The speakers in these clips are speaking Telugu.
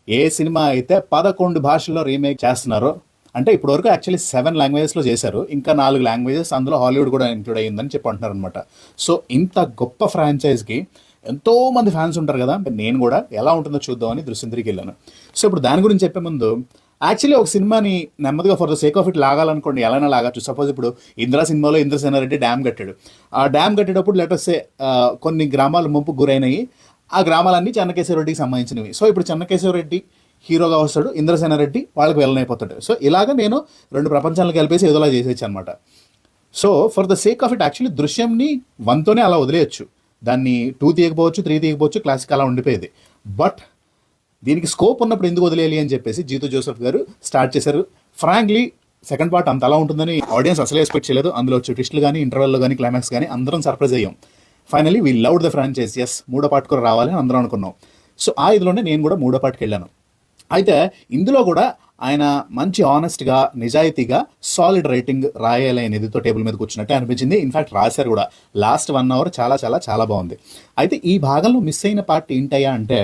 ఏ సినిమా అయితే 11 భాషల్లో రీమేక్ చేస్తున్నారో, అంటే ఇప్పటివరకు యాక్చువల్లీ 7 లాంగ్వేజెస్లో చేశారు, ఇంకా 4 లాంగ్వేజెస్ అందులో హాలీవుడ్ కూడా ఇంక్లూడ్ అయ్యిందని చెప్పి అంటున్నారు అనమాట. సో ఇంత గొప్ప ఫ్రాంచైజ్కి ఎంతో మంది ఫ్యాన్స్ ఉంటారు కదా, నేను కూడా ఎలా ఉంటుందో చూద్దామని దృశ్యం తిరిగి వెళ్ళాను. సో ఇప్పుడు దాని గురించి చెప్పే ముందు, యాక్చువల్లీ ఒక సినిమాని నెమ్మదిగా for the sake of it లాగాలనుకోండి, ఎలా లాగచ్చు. సపోజ్ ఇప్పుడు ఇంద్ర సినిమాలో ఇంద్రసేనారెడ్డి డ్యామ్ కట్టాడు. ఆ డ్యామ్ కట్టేటప్పుడు లెటర్సే కొన్ని గ్రామాలు ముంపు గురైనవి, ఆ గ్రామాలన్నీ చెన్నకేశవరెడ్డికి సంబంధించినవి. సో ఇప్పుడు చెన్నకేశవరెడ్డి హీరోగా వస్తాడు, ఇంద్రసేనారెడ్డి వాళ్ళకి వెళ్ళనైపోతాడు. సో ఇలాగ నేను 2 ప్రపంచాలను కలిపేసి ఏదోలా చేసేయచ్చు అనమాట. So for the sake of it actually దృశ్యంని 1తోనే అలా వదిలేయచ్చు, దాన్ని 2 తీయకపోవచ్చు, 3 తీయకపోవచ్చు, క్లాసిక్ అలా ఉండిపోయేది. బట్ దీనికి స్కోప్ ఉన్నప్పుడు ఎందుకు వదిలేయాలి అని చెప్పేసి జీతూ జోసెఫ్ గారు స్టార్ట్ చేశారు. ఫ్రాంక్లీ సెకండ్ పార్ట్ అంత అలా ఉంటుందని ఆడియన్స్ అసలే ఎక్స్పెక్ట్ చేయలేదు. అందులో వచ్చే ట్విస్టులు కానీ, ఇంటర్వెల్లో కానీ, క్లైమాక్స్ కానీ అందరం సర్ప్రైజ్ అయ్యాం. Finally we loved the franchise. Yes, 3వ పార్ట్ కూడా రావాలి అని అందరం అనుకున్నాం. సో ఆ ఇదిలోనే నేను కూడా 3వ పార్ట్కి వెళ్ళాను. అయితే ఇందులో కూడా ఆయన మంచి ఆనెస్ట్గా, నిజాయితీగా సాలిడ్ రైటింగ్ రాయాలి అనేదితో టేబుల్ మీద కూర్చున్నట్టే అనిపించింది. ఇన్ఫాక్ట్ రాశారు కూడా. లాస్ట్ 1 అవర్ చాలా చాలా చాలా బాగుంది. అయితే ఈ భాగంలో మిస్ అయిన పార్ట్ ఏంటయ్యా అంటే,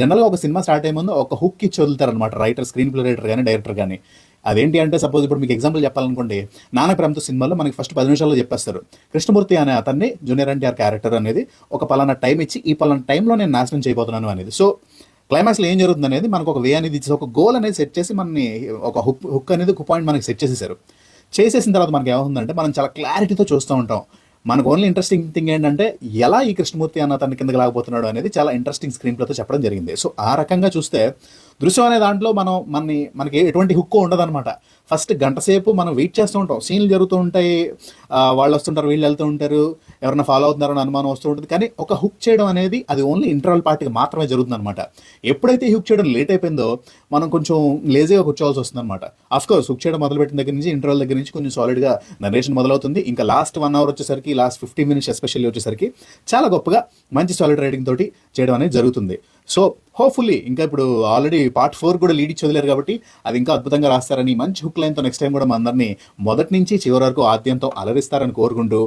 జనరల్గా ఒక సినిమా స్టార్ట్ అయ్యే ముందు ఒక హుక్ ఇచ్చి వదులుతారనమాట రైటర్, స్క్రీన్ ప్లే రైటర్ కానీ, డైరెక్టర్ కానీ. అదేంటి అంటే, సపోజ్ ఇప్పుడు మీకు ఎగ్జాంపుల్ చెప్పాలనుకోండి, నాన్న ప్రేమతో సినిమాలో మనకి ఫస్ట్ 10 నిమిషాల్లో చెప్పేస్తారు, కృష్ణమూర్తి అనే అతన్ని జూనియర్ ఎన్టీఆర్ క్యారెక్టర్ అనేది ఒక పలానా టైం ఇచ్చి, ఈ పలానా టైంలో నేను నాశనం చేయబోతున్నాను అనేది. సో క్లైమాక్స్లో ఏం జరుగుతుంది అనేది మనకు ఒక వే అనేది ఇచ్చేసి, ఒక గోల్ అనేది సెట్ చేసి, మనని ఒక హుక్ అనేది ఒక పాయింట్ మనకి సెట్ చేసేసారు. చేసేసిన తర్వాత మనకి ఏమవుతుందంటే, మనం చాలా క్లారిటీతో చూస్తూ ఉంటాం. మనకు ఓన్లీ ఇంట్రెస్టింగ్ థింగ్ ఏంటంటే, ఎలా ఈ కృష్ణమూర్తి అన్న తన కిందకి లాగబోతున్నాడు అనేది చాలా ఇంట్రెస్టింగ్ స్క్రీన్ ప్లేతో చెప్పడం జరిగింది. సో ఆ రకంగా చూస్తే దృశ్యం అనే దాంట్లో మనకి ఎటువంటి హుక్ ఉండదన్నమాట. ఫస్ట్ గంట సేపు మనం వెయిట్ చేస్తూ ఉంటాం, సీన్లు జరుగుతూ ఉంటాయి, వాళ్ళు వస్తుంటారు, వీళ్ళు వెళ్తూ ఉంటారు, ఎవరైనా ఫాలో అవుతున్నారని అనుమానం వస్తూ ఉంటుంది. కానీ ఒక హుక్ చేయడం అనేది అది ఓన్లీ ఇంటర్వల్ పార్ట్కి మాత్రమే జరుగుతుంది అనమాట. ఎప్పుడైతే ఈ హుక్ చేయడం లేట్ అయిపోయిందో, మనం కొంచెం లేజీగా కూర్చోవాల్సి వస్తుంది అనమాట. అఫ్కోర్స్ హుక్ చేయడం మొదలుపెట్టిన దగ్గర నుంచి, ఇంటర్వల్ దగ్గర నుంచి కొంచెం సాలిడ్గా నరేషన్ మొదలవుతుంది. ఇంకా లాస్ట్ 1 అవర్ వచ్చేసరికి, లాస్ట్ 15 మినిట్స్ ఎస్పెషల్లీ వచ్చేసరికి చాలా గొప్పగా మంచి సాలిడ్ రైటింగ్ తోటి చేయడం అనేది జరుగుతుంది. సో హోప్ఫుల్లీ ఇంకా ఇప్పుడు ఆల్రెడీ పార్ట్ 4 కూడా లీడ్ ఇచ్చి వదిలేరు కాబట్టి, అది ఇంకా అద్భుతంగా రాస్తారని, మంచి హుక్ లైన్తో నెక్స్ట్ టైం కూడా మా అందరినీ మొదటి నుంచి చివరి వరకు ఆద్యంతో అలరిస్తారని కోరుకుంటూ